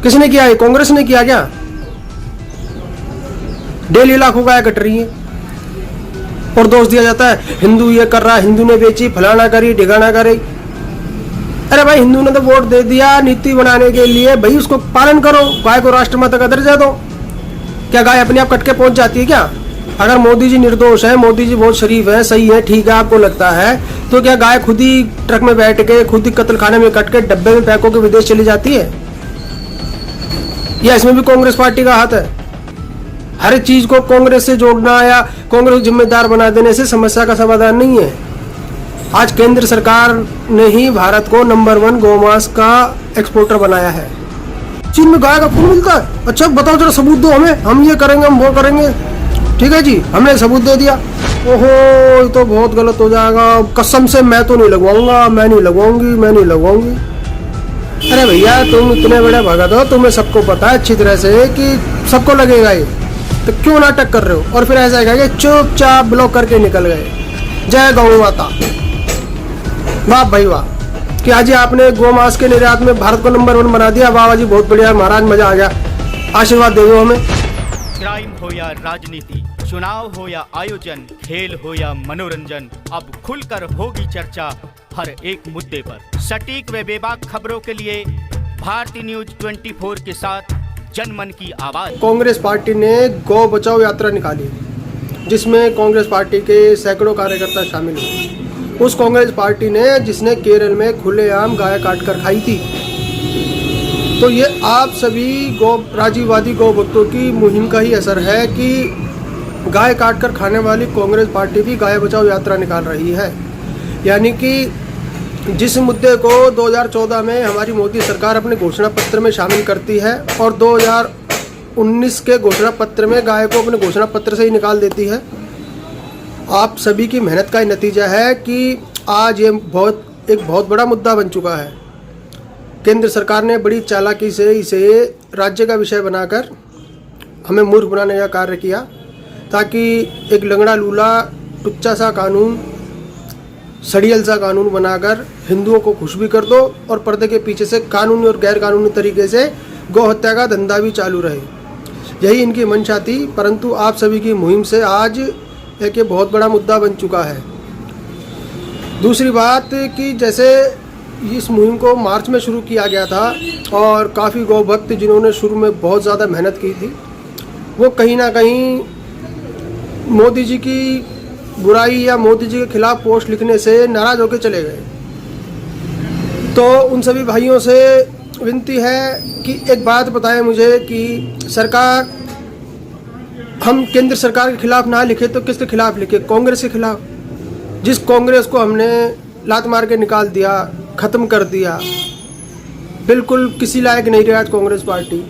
किसने किया? कांग्रेस ने किया क्या? डेली लाखों गाय कट रही है और दोष दिया जाता है हिंदू ये कर रहा, हिंदू ने बेची, फलाना करी, ढिकाना करी। अरे भाई, हिंदू ने तो वोट दे दिया नीति बनाने के लिए, भाई उसको पालन करो, गाय को राष्ट्रमाता का दर्जा दो। क्या गाय अपने आप कट के पहुंच जाती है क्या? अगर मोदी जी निर्दोष है, मोदी जी बहुत शरीफ है, सही है, ठीक है, आपको लगता है, तो क्या गाय खुद ही ट्रक में बैठ के, खुद ही कत्ल खाने में कट के डब्बे में पैक होकर विदेश चली जाती है? या इसमें भी कांग्रेस पार्टी का हाथ है? हर चीज को कांग्रेस से जोड़ना या कांग्रेस को जिम्मेदार बना देने से समस्या का समाधान नहीं है। आज केंद्र सरकार ने ही भारत को नंबर 1 गौमांस का एक्सपोर्टर बनाया है। चीन में गाय का खून मिलता है? अच्छा बताओ जरा, सबूत दो हमें, हम ये करेंगे, हम वो करेंगे। ठीक है जी, हमने सबूत दे दिया। ओहो, तो बहुत गलत हो जाएगा, कसम से मैं तो नहीं लगवाऊंगा, मैं नहीं लगवाऊंगी, मैं नहीं लगवाऊंगी। अरे भैया, तुम इतने बड़े भगत हो, तुम्हें सबको पता है अच्छी तरह से कि सबको लगेगा ये, तो क्यों नाटक कर रहे हो? और फिर ऐसा है कि चुपचाप ब्लॉक करके निकल गए। जय गौ माता, वाह भाई वाह, कि आज आपने गौमांस के निर्यात में भारत को नंबर 1 बना दिया। वाह जी, बहुत बढ़िया महाराज, मजा आ गया, आशीर्वाद दे दो हमें। क्राइम हो या राजनीति, चुनाव हो या आयोजन, खेल हो या मनोरंजन, अब खुलकर होगी चर्चा हर एक मुद्दे पर। सटीक व बेबाक खबरों के लिए भारतीय न्यूज 24 के साथ जनमन की आवाज। कांग्रेस पार्टी ने गौ बचाओ यात्रा निकाली, जिसमें कांग्रेस पार्टी के सैकड़ों कार्यकर्ता शामिल हुए। उस कांग्रेस पार्टी ने जिसने केरल में खुलेआम गाय काटकर खाई थी। तो ये आप सभी राजीववादी गौ भक्तों की मुहिम का ही असर है कि गाय काटकर खाने वाली कांग्रेस पार्टी भी गाय बचाओ यात्रा निकाल रही है। यानी कि जिस मुद्दे को 2014 में हमारी मोदी सरकार अपने घोषणा पत्र में शामिल करती है और 2019 के घोषणा पत्र में गाय को अपने घोषणा पत्र से ही निकाल देती है, आप सभी की मेहनत का ही नतीजा है कि आज ये एक बहुत बड़ा मुद्दा बन चुका है। केंद्र सरकार ने बड़ी चालाकी से इसे राज्य का विषय बनाकर हमें मूर्ख बनाने का कार्य किया, ताकि एक लंगड़ा लूला टुच्चा सा कानून, सड़ियल सा कानून बनाकर हिंदुओं को खुश भी कर दो और पर्दे के पीछे से कानूनी और गैर कानूनी तरीके से गौ हत्या का धंधा भी चालू रहे। यही इनकी मंशा थी, परंतु आप सभी की मुहिम से आज एक बहुत बड़ा मुद्दा बन चुका है। दूसरी बात कि जैसे इस मुहिम को मार्च में शुरू किया गया था और काफ़ी गौ भक्त जिन्होंने शुरू में बहुत ज़्यादा मेहनत की थी, वो कहीं ना कहीं मोदी जी की बुराई या मोदी जी के खिलाफ पोस्ट लिखने से नाराज़ होकर चले गए। तो उन सभी भाइयों से विनती है कि एक बात बताएं मुझे कि सरकार, हम केंद्र सरकार के खिलाफ ना लिखे तो किसके खिलाफ लिखे? कांग्रेस के खिलाफ, जिस कांग्रेस को हमने लात मार के निकाल दिया, ख़त्म कर दिया, बिल्कुल किसी लायक नहीं रही आज कांग्रेस पार्टी।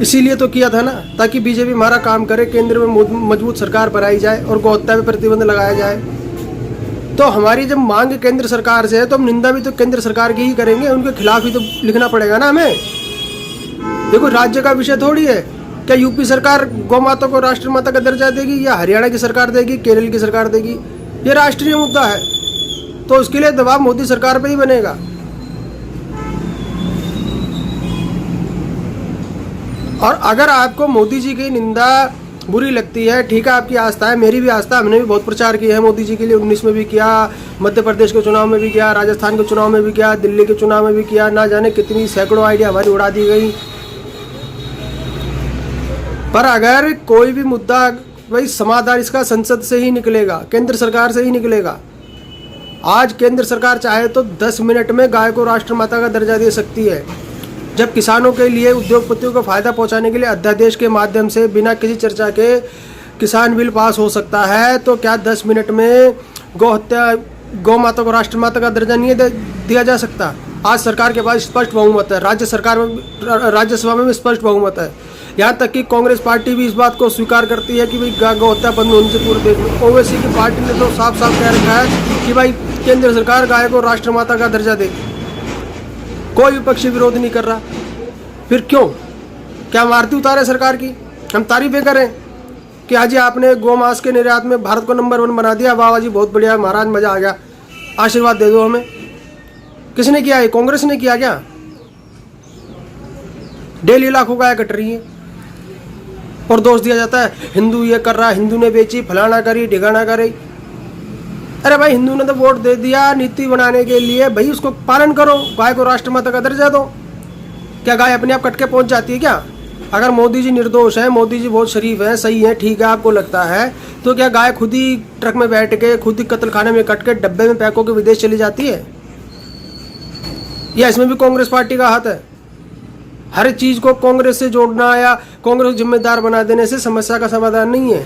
इसीलिए तो किया था ना, ताकि बीजेपी हमारा काम करे, केंद्र में मजबूत सरकार बनाई जाए और गौ हत्या पर प्रतिबंध लगाया जाए। तो हमारी जब मांग केंद्र सरकार से है तो हम निंदा भी तो केंद्र सरकार की ही करेंगे, उनके खिलाफ ही तो लिखना पड़ेगा ना हमें। देखो, राज्य का विषय थोड़ी है। क्या यूपी सरकार गौ माता को राष्ट्रमाता का दर्जा देगी या हरियाणा की सरकार देगी, केरल की सरकार देगी? ये राष्ट्रीय मुद्दा है, तो उसके लिए दबाव मोदी सरकार पे ही बनेगा। और अगर आपको मोदी जी की निंदा बुरी लगती है, ठीक है, आपकी आस्था है, मेरी भी आस्था, हमने भी बहुत प्रचार किया है मोदी जी के लिए। 19 में भी किया, मध्य प्रदेश के चुनाव में भी किया, राजस्थान के चुनाव में भी किया, दिल्ली के चुनाव में भी किया, ना जाने कितनी सैकड़ों आइडिया हमारी उड़ा दी गई। पर अगर कोई भी मुद्दा, भाई समाधान इसका संसद से ही निकलेगा, केंद्र सरकार से ही निकलेगा। आज केंद्र सरकार चाहे तो 10 मिनट में गाय को राष्ट्रमाता का दर्जा दे सकती है। जब किसानों के लिए, उद्योगपतियों को फायदा पहुंचाने के लिए अध्यादेश के माध्यम से बिना किसी चर्चा के किसान बिल पास हो सकता है, तो क्या 10 मिनट में गौ माता को राष्ट्रमाता का दर्जा नहीं दिया जा सकता? आज सरकार के पास स्पष्ट बहुमत है, राज्यसभा में भी स्पष्ट बहुमत है। यहाँ तक कि कांग्रेस पार्टी भी इस बात को स्वीकार करती है कि भाई गौ हत्या बंद होने से पूरे देश में। ओवैसी की पार्टी ने तो साफ साफ कह रखा है कि भाई केंद्र सरकार गाय को राष्ट्रमाता का दर्जा दे। कोई विपक्षी विरोध नहीं कर रहा, फिर क्यों? क्या हम आरती उतारे सरकार की? हम तारीफें करें कि आज आपने गौमांस के निर्यात में भारत को नंबर 1 बना दिया? वाह जी, बहुत बढ़िया महाराज, मजा आ गया, आशीर्वाद दे दो हमें। किसने किया? कांग्रेस ने किया क्या? डेली लाखों गाय कट रही है और दोष दिया जाता है हिंदू ये कर रहा, हिंदू ने बेची, फलाना करी, ढिगाना करी। अरे भाई हिंदू ने तो वोट दे दिया नीति बनाने के लिए, भाई उसको पालन करो, गाय को राष्ट्रमाता का दर्जा दो। क्या गाय अपने आप कट के पहुंच जाती है क्या? अगर मोदी जी निर्दोष है, मोदी जी बहुत शरीफ है, सही है, ठीक है, आपको लगता है, तो क्या गाय खुद ही ट्रक में बैठ के, खुद ही कत्ल खाने में कट के डब्बे में पैक होकर विदेश चली जाती है? या इसमें भी कांग्रेस पार्टी का हाथ है? हर चीज को कांग्रेस से जोड़ना या कांग्रेस को जिम्मेदार बना देने से समस्या का समाधान नहीं है।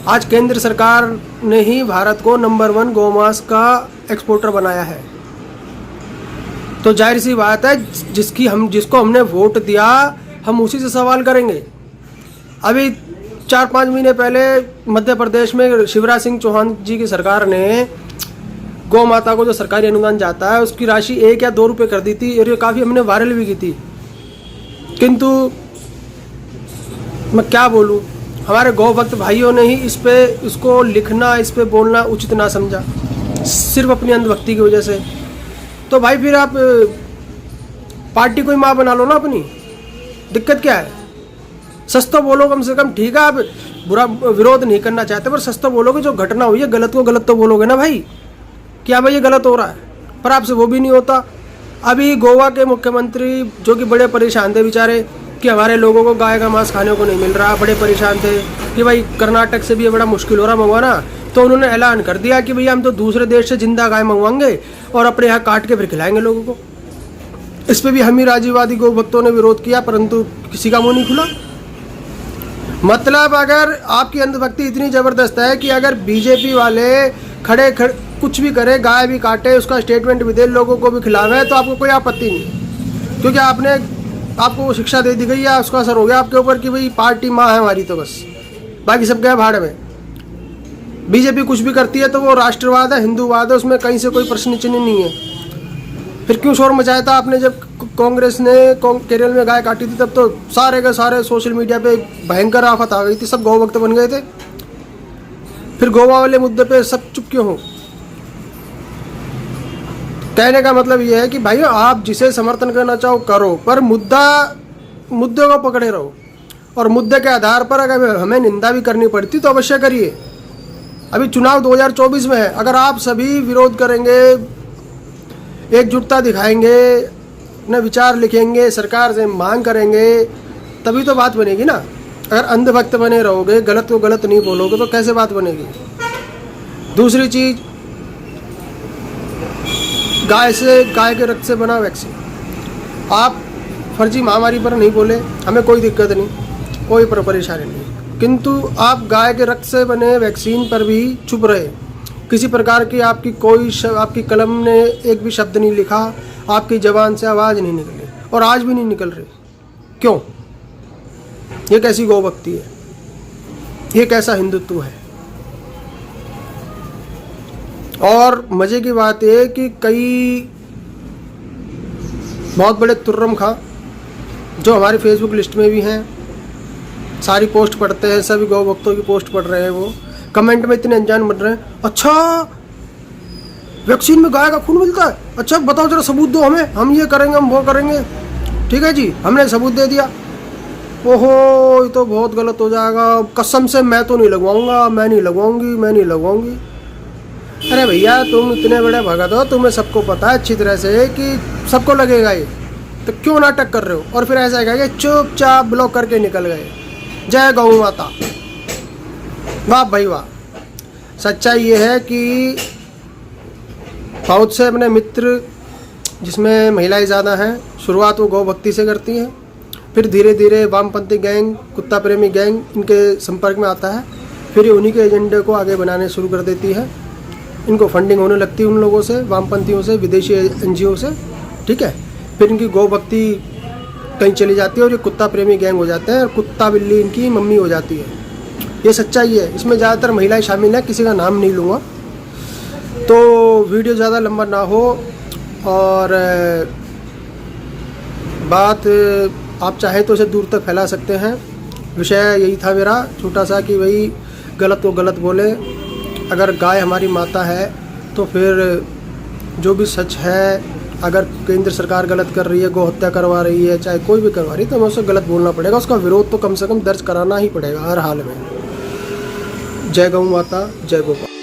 आज केंद्र सरकार ने ही भारत को नंबर 1 गौमांस का एक्सपोर्टर बनाया है, तो जाहिर सी बात है जिसको हमने वोट दिया हम उसी से सवाल करेंगे। अभी 4-5 महीने पहले मध्य प्रदेश में शिवराज सिंह चौहान जी की सरकार ने गौ माता को जो सरकारी अनुदान जाता है उसकी राशि 1 या 2 रुपये कर दी थी, और ये काफ़ी हमने वायरल भी की थी। किंतु मैं क्या बोलूँ, हमारे गौ भक्त भाइयों ने ही इसको लिखना, इस पे बोलना उचित ना समझा, सिर्फ अपनी अंधभक्ति की वजह से। तो भाई फिर आप पार्टी को ही माँ बना लो ना अपनी, दिक्कत क्या है? सच तो बोलो कम से कम, ठीक है आप बुरा विरोध नहीं करना चाहते पर सच तो बोलोगे, जो घटना हुई है गलत को गलत तो बोलोगे ना भाई, क्या भाई ये गलत हो रहा है, पर आपसे वो भी नहीं होता। अभी गोवा के मुख्यमंत्री जो कि बड़े परेशान थे बेचारे कि हमारे लोगों को गाय का मांस खाने को नहीं मिल रहा, बड़े परेशान थे कि भाई कर्नाटक से भी ये बड़ा मुश्किल हो रहा मंगवाना, तो उन्होंने ऐलान कर दिया कि भैया हम तो दूसरे देश से जिंदा गाय मंगवाएंगे और अपने यहाँ काट के फिर खिलाएंगे लोगों को। इस पे भी हम ही राजीवादी गौ भक्तों ने विरोध किया, परंतु किसी का मुंह नहीं खुला। मतलब अगर आपकी अंधभक्ति इतनी जबरदस्त है कि अगर बीजेपी वाले खड़े कुछ भी करे, गाय भी काटे, उसका स्टेटमेंट भी दे, लोगों को भी खिलावे, तो आपको कोई आपत्ति नहीं, क्योंकि आपको वो शिक्षा दे दी गई है, उसका असर हो गया आपके ऊपर कि भाई पार्टी माँ है हमारी, तो बस बाकी सब गया भाड़ में। बीजेपी कुछ भी करती है तो वो राष्ट्रवाद है, हिंदूवाद है, उसमें कहीं से कोई प्रश्न चिन्ह नहीं है। फिर क्यों शोर मचाया था आपने जब कांग्रेस ने केरल में गाय काटी थी? तब तो सारे के सारे सोशल मीडिया पे भयंकर आफत आ गई थी, सब गौ भक्त बन गए थे। फिर गोवा वाले मुद्दे पे सब चुप क्यों हो? कहने का मतलब यह है कि भाई आप जिसे समर्थन करना चाहो करो, पर मुद्दे को पकड़े रहो, और मुद्दे के आधार पर अगर हमें निंदा भी करनी पड़ती तो अवश्य करिए। अभी चुनाव 2024 में है, अगर आप सभी विरोध करेंगे, एकजुटता दिखाएंगे, अपने विचार लिखेंगे, सरकार से मांग करेंगे, तभी तो बात बनेगी ना। अगर अंधभक्त बने रहोगे, गलत को गलत नहीं बोलोगे, तो कैसे बात बनेगी? दूसरी चीज, गाय के रक्त से बना वैक्सीन, आप फर्जी महामारी पर नहीं बोले, हमें कोई दिक्कत नहीं, कोई परेशानी नहीं, किंतु आप गाय के रक्त से बने वैक्सीन पर भी चुप रहे। किसी प्रकार की आपकी कलम ने एक भी शब्द नहीं लिखा, आपकी जबान से आवाज़ नहीं निकली, और आज भी नहीं निकल रही। क्यों? ये कैसी गौ भक्ति है? ये कैसा हिंदुत्व है? और मज़े की बात है कि कई बहुत बड़े तुर्रम खां जो हमारी फेसबुक लिस्ट में भी हैं, सारी पोस्ट पढ़ते हैं, सभी गौ भक्तों की पोस्ट पढ़ रहे हैं, वो कमेंट में इतने अनजान बन रहे हैं। अच्छा वैक्सीन में गाय का खून मिलता है, अच्छा बताओ जरा सबूत दो हमें, हम ये करेंगे, हम वो करेंगे। ठीक है जी, हमने सबूत दे दिया। ओहो ये तो बहुत गलत हो जाएगा, कसम से मैं तो नहीं लगवाऊंगा, मैं नहीं लगवाऊंगी। अरे भैया तुम इतने बड़े भगत हो, तुम्हें सबको पता है अच्छी तरह से कि सबको लगेगा ये, तो क्यों नाटक कर रहे हो? और फिर ऐसा कहेगा चुपचाप ब्लॉक करके निकल गए। जय गौ माता, वाह भाई वाह। सच्चाई ये है कि बहुत से अपने मित्र, जिसमें महिलाएं ज़्यादा हैं, शुरुआत वो गौ भक्ति से करती हैं, फिर धीरे धीरे वामपंथी गैंग, कुत्ता प्रेमी गैंग इनके संपर्क में आता है, फिर ये उन्हीं के एजेंडे को आगे बनाने शुरू कर देती है। इनको फंडिंग होने लगती है उन लोगों से, वामपंथियों से, विदेशी एनजीओ से। ठीक है, फिर इनकी गौ भक्ति कहीं चली जाती है और ये कुत्ता प्रेमी गैंग हो जाते हैं, और कुत्ता बिल्ली इनकी मम्मी हो जाती है। ये सच्चाई है। इसमें ज़्यादातर महिलाएं शामिल हैं, किसी का नाम नहीं लूँगा, तो वीडियो ज़्यादा लंबा ना हो। और बात आप चाहें तो इसे दूर तक फैला सकते हैं। विषय यही था मेरा छोटा सा कि भाई गलत को गलत बोले। अगर गाय हमारी माता है तो फिर जो भी सच है अगर केंद्र सरकार गलत कर रही है, गौ हत्या करवा रही है, चाहे कोई भी करवा रही है, तो हमें उसे गलत बोलना पड़ेगा, उसका विरोध तो कम से कम दर्ज कराना ही पड़ेगा हर हाल में। जय गौ माता, जय गोपाल।